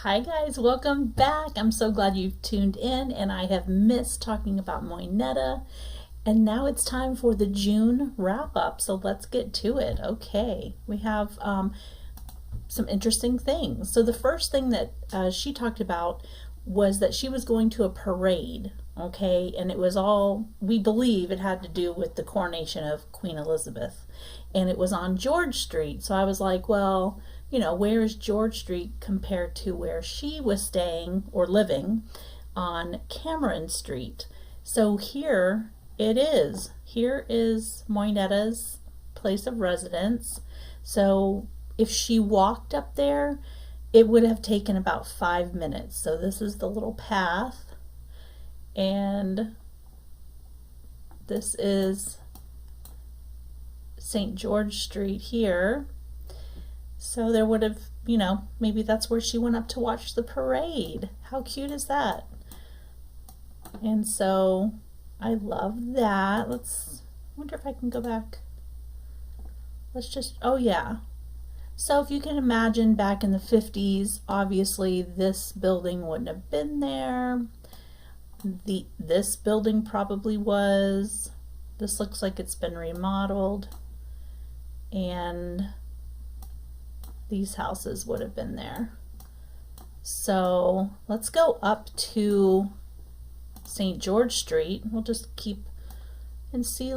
Hi guys, welcome back. I'm so glad you've tuned in, and I have missed talking about Moinetta, and now it's time for the June wrap up. So let's get to it. Okay, we have some interesting things. So the first thing that she talked about was that she was going to a parade. Okay, and it was all, we believe it had to do with the coronation of Queen Elizabeth, and it was on George Street. So I was like, well, you know, where is George Street compared to where she was staying or living on Cameron Street? So here it is. Here is Moinetta's place of residence. So if she walked up there, it would have taken about 5 minutes. So this is the little path, and this is St. George Street here. So there would have, you know, maybe that's where she went up to watch the parade. How cute is that? And so I love that. Wonder if I can go back. Let's just, oh yeah. So if you can imagine back in the 50s, obviously this building wouldn't have been there. This building probably was. This looks like it's been remodeled, and these houses would have been there. So let's go up to St. George Street. We'll just keep and see,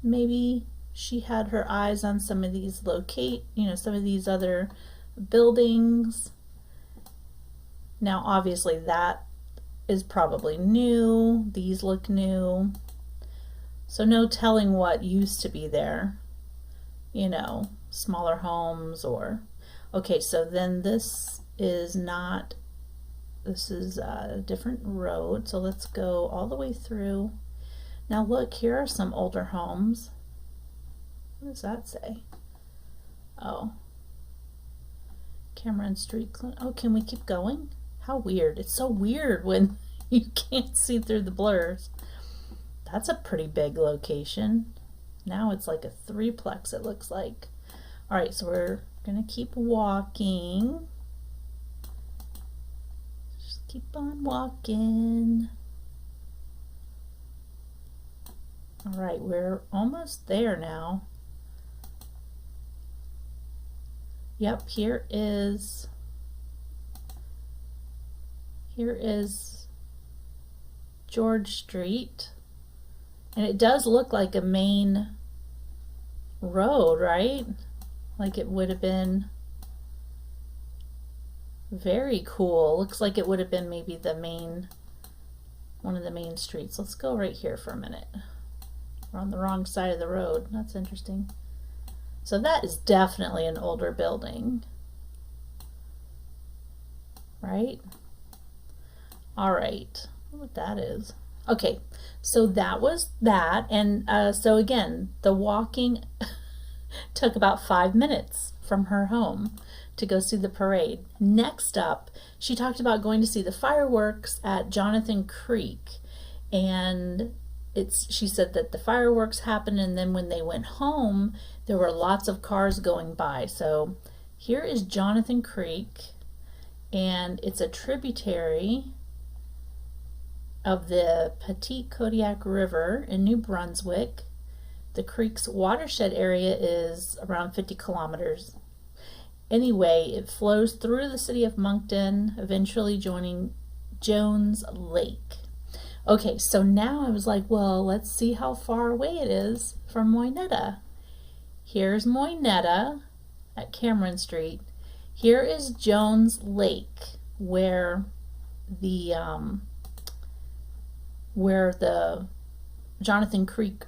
maybe she had her eyes on some of these some of these other buildings. Now obviously that is probably new. These look new. So no telling what used to be there. You know, smaller homes or, okay, so then this is not, this is a different road. So let's go all the way through. Now look, here are some older homes. What does that say? Oh, Cameron Street. Oh, can we keep going? How weird. It's so weird when you can't see through the blurs. That's a pretty big location. Now it's like a threeplex, it looks like. All right, so we're gonna keep walking. Just keep on walking. All right, we're almost there now. Yep, here is George Street. And it does look like a main road, right? Like it would have been very cool. Looks like it would have been maybe one of the main streets. Let's go right here for a minute. We're on the wrong side of the road. That's interesting. So that is definitely an older building, right? All right, I wonder what that is. Okay, so that was that, and so again, the walking took about 5 minutes from her home to go see the parade. Next up, she talked about going to see the fireworks at Jonathan Creek, and she said that the fireworks happened, and then when they went home, there were lots of cars going by. So here is Jonathan Creek, and it's a tributary of the Petit Kodiak River in New Brunswick. The creek's watershed area is around 50 kilometers. Anyway, it flows through the city of Moncton, eventually joining Jones Lake. Okay, so now I was like, well, let's see how far away it is from Moinetta. Here's Moinetta at Cameron Street. Here is Jones Lake, where the Jonathan Creek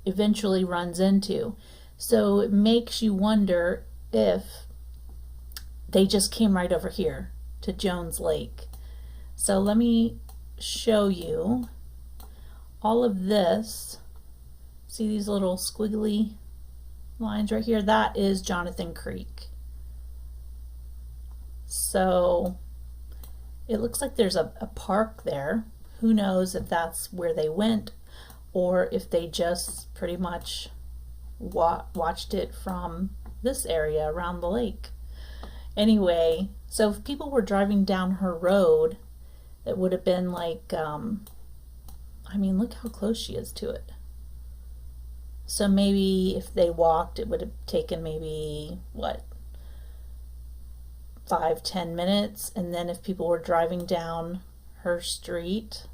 eventually runs into. So it makes you wonder if they just came right over here to Jones Lake. So let me show you all of this. See these little squiggly lines right here? That is Jonathan Creek. So it looks like there's a park there. Who knows if that's where they went or if they just pretty much watched it from this area around the lake. Anyway, So if people were driving down her road, it would have been like, I mean, look how close she is to it. So maybe if they walked, it would have taken maybe, what, 5-10 minutes. And then if people were driving down her street,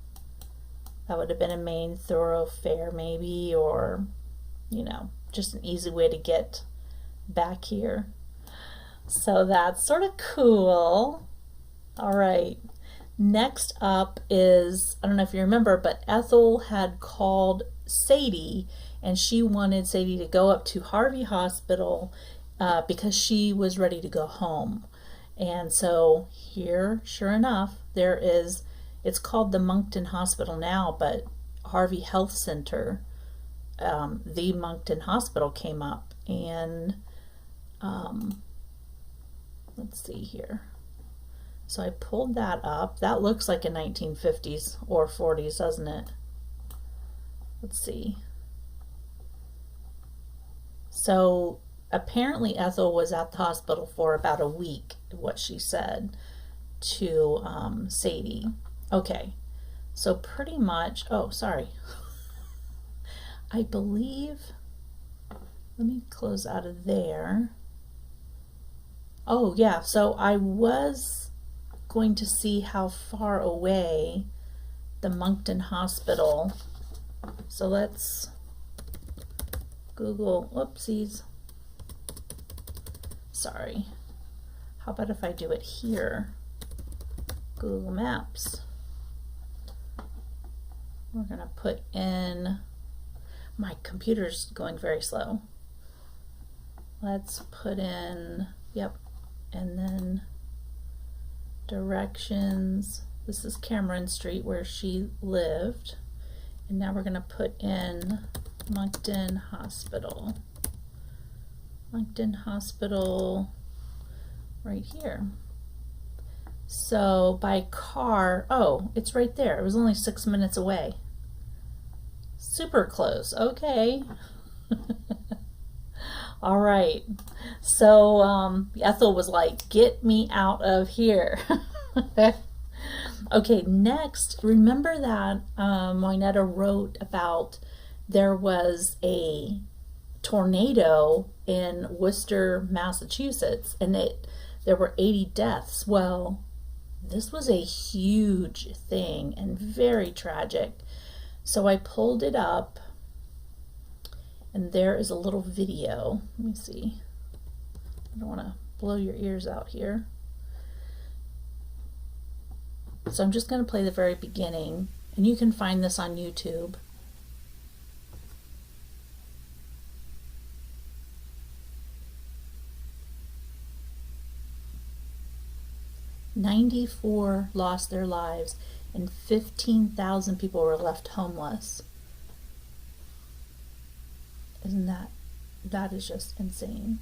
that would have been a main thoroughfare maybe, or, you know, just an easy way to get back here. So that's sort of cool. All right. Next up is, I don't know if you remember, but Ethel had called Sadie, and she wanted Sadie to go up to Harvey Hospital because she was ready to go home. And so here, sure enough, there is, it's called the Mondton Hospital now, but Harvey Health Center, the Mondton Hospital came up. And let's see here. So I pulled that up. That looks like a 1950s or 40s, doesn't it? Let's see. So apparently Ethel was at the hospital for about a week, what she said to Sadie. Okay, so pretty much, oh, sorry. I believe, let me close out of there. Oh yeah, so I was going to see how far away the Mondton Hospital, so let's Google, whoopsies, sorry. How about if I do it here? Google Maps. We're gonna put in, my computer's going very slow. Let's put in, yep, and then directions. This is Cameron Street where she lived. And now we're gonna put in Mondton Hospital. Mondton Hospital right here. So by car, oh, it's right there. It was only 6 minutes away. Super close, okay. All right, so Ethel was like, get me out of here. Okay, next, remember that Moinetta wrote about there was a tornado in Worcester, Massachusetts, and there were 80 deaths. Well, this was a huge thing and very tragic. So I pulled it up, and there is a little video. Let me see. I don't want to blow your ears out here. So I'm just going to play the very beginning, and you can find this on YouTube. "94 lost their lives, and 15,000 people were left homeless." Isn't that is just insane.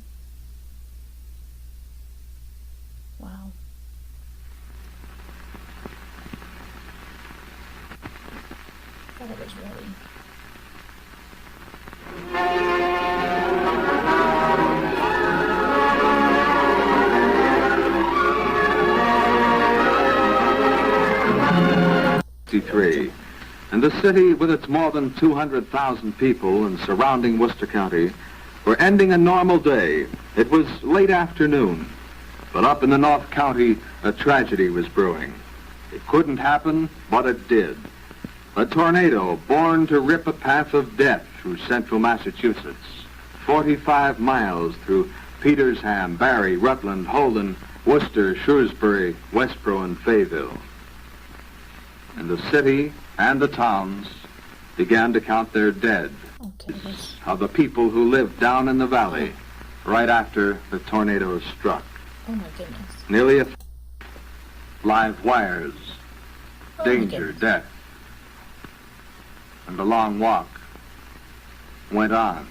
Wow. I thought it was really. And the city, with its more than 200,000 people and surrounding Worcester County, were ending a normal day. It was late afternoon, but up in the North County, a tragedy was brewing. It couldn't happen, but it did. A tornado born to rip a path of death through central Massachusetts, 45 miles through Petersham, Barry, Rutland, Holden, Worcester, Shrewsbury, Westboro, and Fayetteville. And the city and the towns began to count their dead. Okay. Of the people who lived down in the valley right after the tornado struck. Oh my goodness. Nearly live wires, Oh danger, death. And the long walk went on.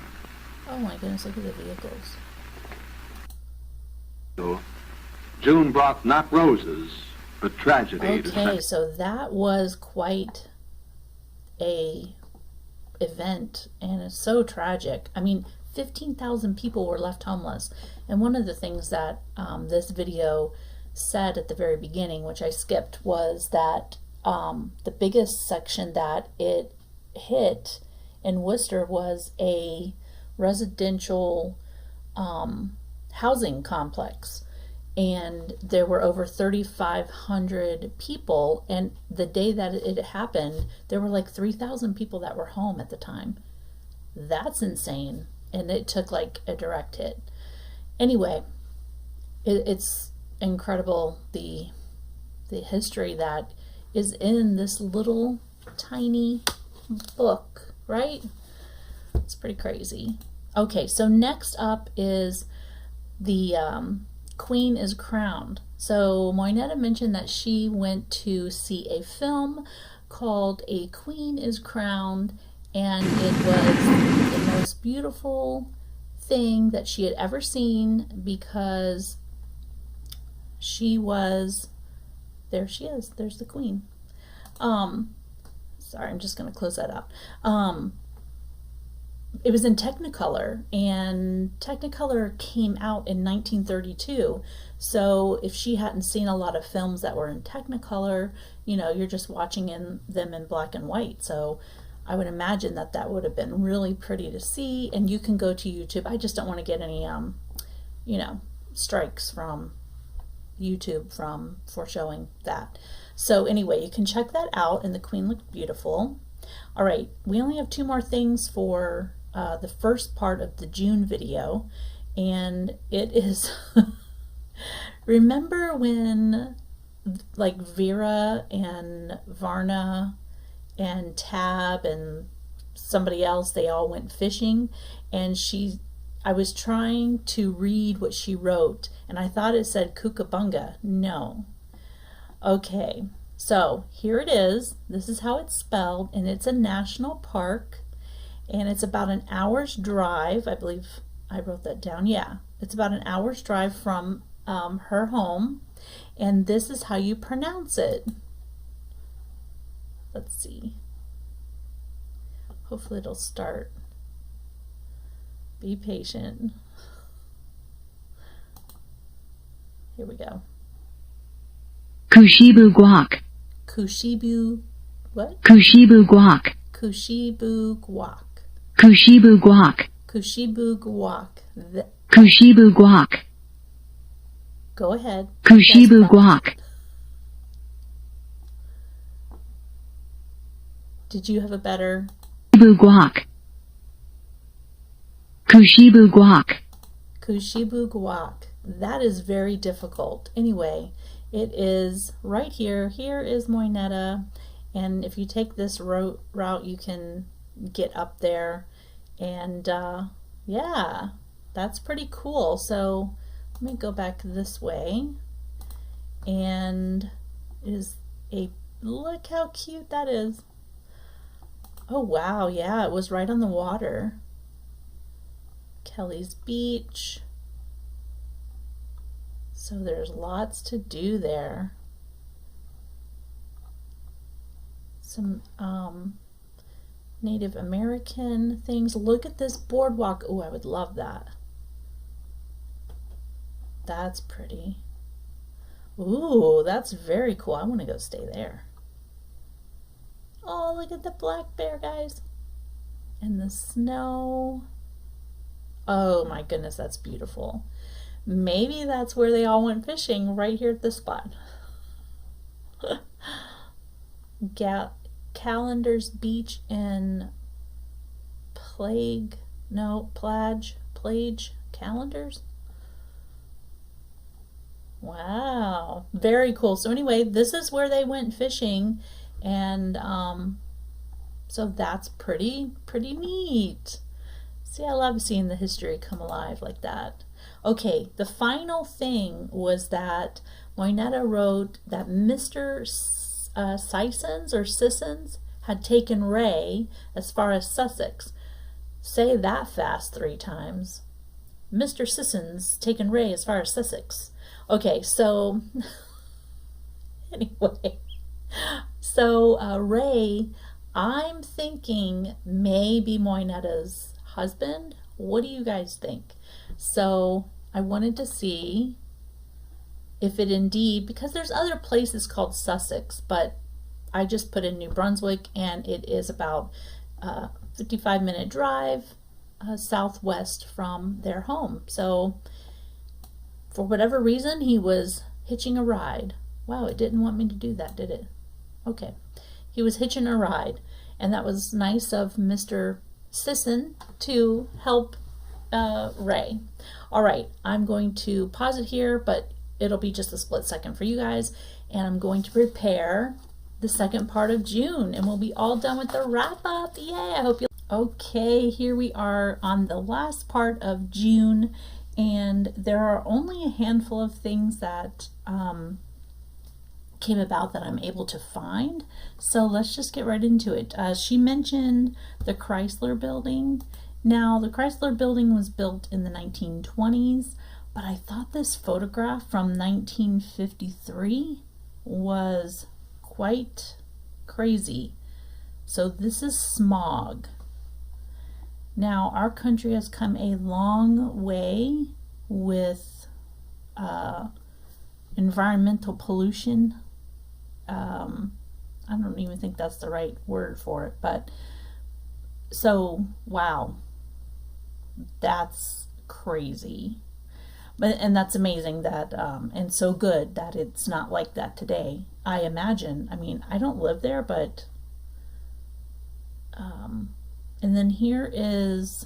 Oh my goodness, look at the vehicles. So June brought not roses, but tragedy. Okay, so that was quite a event, and it's so tragic. I mean, 15,000 people were left homeless. And one of the things that this video said at the very beginning, which I skipped, was that the biggest section that it hit in Worcester was a residential housing complex, and there were over 3,500 people, and the day that it happened there were like 3,000 people that were home at the time. That's insane. And it took like a direct hit. Anyway, it's incredible the history that is in this little tiny book, right? It's pretty crazy. Okay, so next up is the Queen is Crowned. So Moinetta mentioned that she went to see a film called A Queen is Crowned, and it was the most beautiful thing that she had ever seen, because she was, there she is, there's the Queen. Sorry, I'm just going to close that out. It was in Technicolor, and Technicolor came out in 1932. So if she hadn't seen a lot of films that were in Technicolor, you know, you're just watching them in black and white. So I would imagine that that would have been really pretty to see. And you can go to YouTube. I just don't want to get any, you know, strikes from YouTube for showing that. So anyway, you can check that out, and the Queen looked beautiful. All right, we only have 2 more things for the first part of the June video, and it is remember when like Vera and Varna and Tab and somebody else, they all went fishing, and I was trying to read what she wrote, and I thought it said Kukabunga. No. Okay, so here it is. This is how it's spelled, and it's a national park, and it's about an hour's drive. I believe I wrote that down. Yeah, it's about an hour's drive from her home, and this is how you pronounce it. Let's see. Hopefully it'll start. Be patient. Here we go. Kushibu guac. Kushibu, what? Kushibu guac. Kushibu guac. Kushibu guac. Kushibu guac. Kushibu guac. Go ahead. Kushibu guac. Did you have a better? Kushibu guac. Kushibu guac. Kushibu guac. That is very difficult. Anyway, it is right here. Here is Moinetta, and if you take this route, you can get up there, and yeah, that's pretty cool. So let me go back this way, and look how cute that is. Oh wow, yeah, it was right on the water. Kelly's Beach. So there's lots to do there. Some Native American things. Look at this boardwalk. Oh, I would love that. That's pretty. Ooh, that's very cool. I want to go stay there. Oh, look at the black bear, guys. And the snow. Oh my goodness, that's beautiful. Maybe that's where they all went fishing, right here at this spot. Callender's Beach in Plage, Callender's. Wow, very cool. So anyway, this is where they went fishing, and so that's pretty neat. See, I love seeing the history come alive like that. Okay, the final thing was that Moinetta wrote that Mr. Sissons had taken Ray as far as Sussex. Say that fast 3 times. Mr. Sissons taken Ray as far as Sussex. Okay, so anyway, so Ray, I'm thinking maybe Moinetta's husband. What do you guys think? So I wanted to see if it indeed, because there's other places called Sussex, but I just put in New Brunswick, and it is about a 55-minute drive southwest from their home. So for whatever reason, he was hitching a ride. Wow, it didn't want me to do that, did it? Okay. He was hitching a ride, and that was nice of Mr. Sisson to help Ray. All right, I'm going to pause it here, but it'll be just a split second for you guys, and I'm going to prepare the second part of June, and we'll be all done with the wrap up. Yay, I hope you. Okay, here we are on the last part of June, and there are only a handful of things that came about that I'm able to find. So let's just get right into it. She mentioned the Chrysler Building. Now, the Chrysler Building was built in the 1920s, but I thought this photograph from 1953 was quite crazy. So this is smog. Now, our country has come a long way with environmental pollution. I don't even think that's the right word for it, but so wow, that's crazy. And that's amazing that and so good that it's not like that today. I imagine. I mean, I don't live there, but and then here is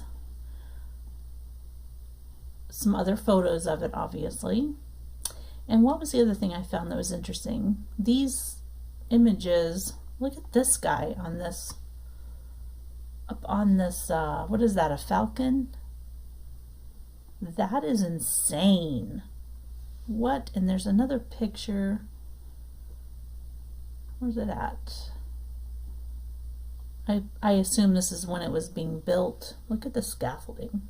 some other photos of it, obviously. And what was the other thing I found that was interesting? These images, look at this guy on this, up on this, what is that, a falcon? That is insane. What? And there's another picture. Where's it at? I assume this is when it was being built. Look at the scaffolding.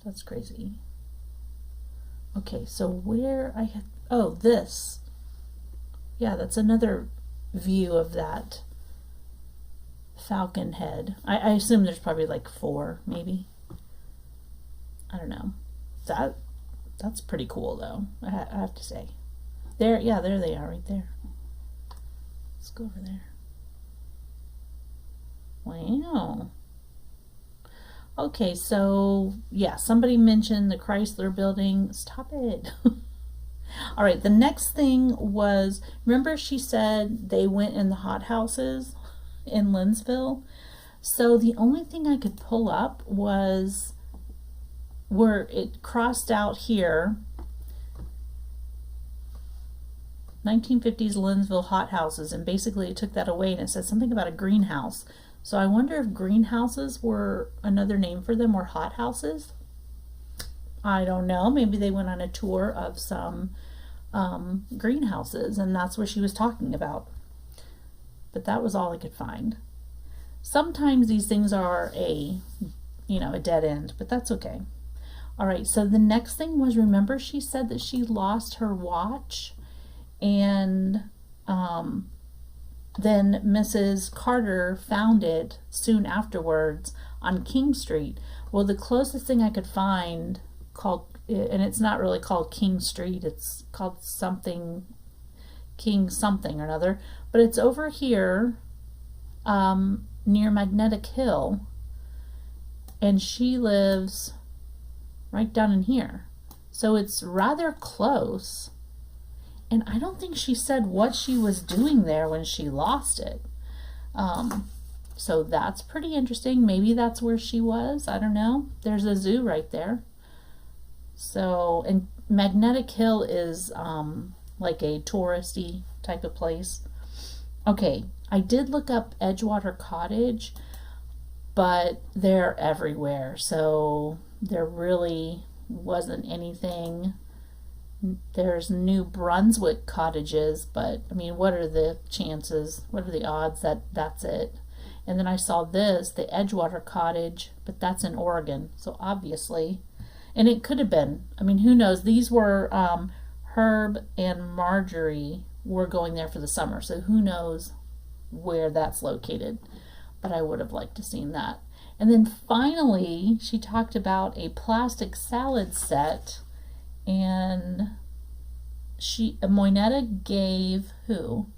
That's crazy. Okay, so where I had, oh, this. Yeah, that's another view of that falcon head. I assume there's probably like 4, maybe. I don't know. That's pretty cool, though, I have to say. There, yeah, there they are, right there. Let's go over there. Wow. Okay, so yeah, somebody mentioned the Chrysler Building. Stop it. All right, the next thing was, remember she said they went in the hothouses in Linsville? So the only thing I could pull up was where it crossed out here, 1950s Linsville hothouses, and basically it took that away and it said something about a greenhouse. So I wonder if greenhouses were another name for them, or hothouses. I don't know. Maybe they went on a tour of some greenhouses, and that's what she was talking about. But that was all I could find. Sometimes these things are a dead end, but that's okay. All right, so the next thing was, remember she said that she lost her watch, and then Mrs. Carter found it soon afterwards on King Street. Well, the closest thing I could find called, and it's not really called King Street, it's called something, King something or another, but it's over here near Magnetic Hill, and she lives right down in here. So it's rather close. And I don't think she said what she was doing there when she lost it. So that's pretty interesting. Maybe that's where she was. I don't know. There's a zoo right there. So, and Magnetic Hill is like a touristy type of place. Okay, I did look up Edgewater Cottage, but they're everywhere. So there really wasn't anything. There's New Brunswick cottages, but I mean, what are the chances? What are the odds that that's it? And then I saw this, the Edgewater Cottage, but that's in Oregon. So obviously, and it could have been, I mean, who knows? These were, Herb and Marjorie were going there for the summer. So who knows where that's located? But I would have liked to seen that. And then finally, she talked about a plastic salad set And Moinetta gave who?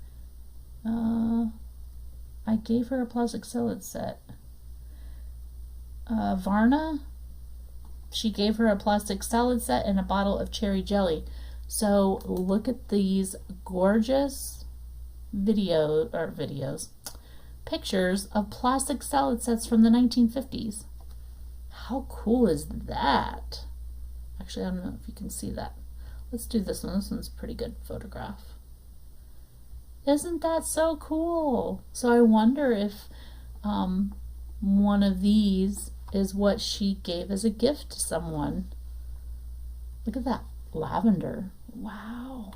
I gave her a plastic salad set. Varna, she gave her a plastic salad set and a bottle of cherry jelly. So look at these gorgeous pictures of plastic salad sets from the 1950s. How cool is that? Actually, I don't know if you can see that. Let's do this one. This one's a pretty good photograph. Isn't that so cool? So I wonder if one of these is what she gave as a gift to someone. Look at that. Lavender. Wow.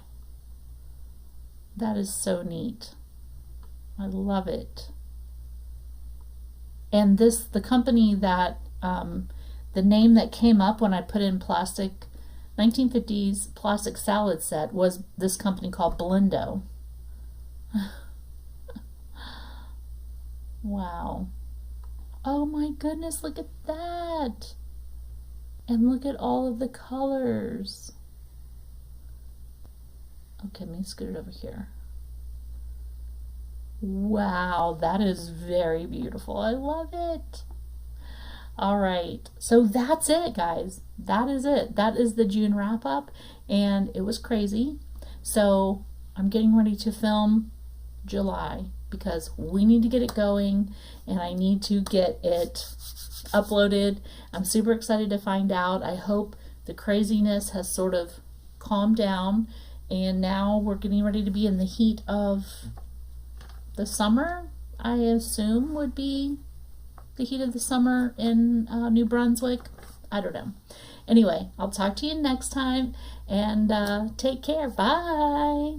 That is so neat. I love it. And the company that, the name that came up when I put in 1950s plastic salad set was this company called Blendo. Wow. Oh my goodness, look at that. And look at all of the colors. Okay, let me scoot it over here. Wow, that is very beautiful. I love it. All right, so that's it, guys. That is it. That is the June wrap up, and it was crazy. So I'm getting ready to film July because we need to get it going, and I need to get it uploaded. I'm super excited to find out. I hope the craziness has sort of calmed down, and now we're getting ready to be in the heat of the summer, I assume would be the heat of the summer in New Brunswick. I don't know. Anyway, I'll talk to you next time, and take care. Bye.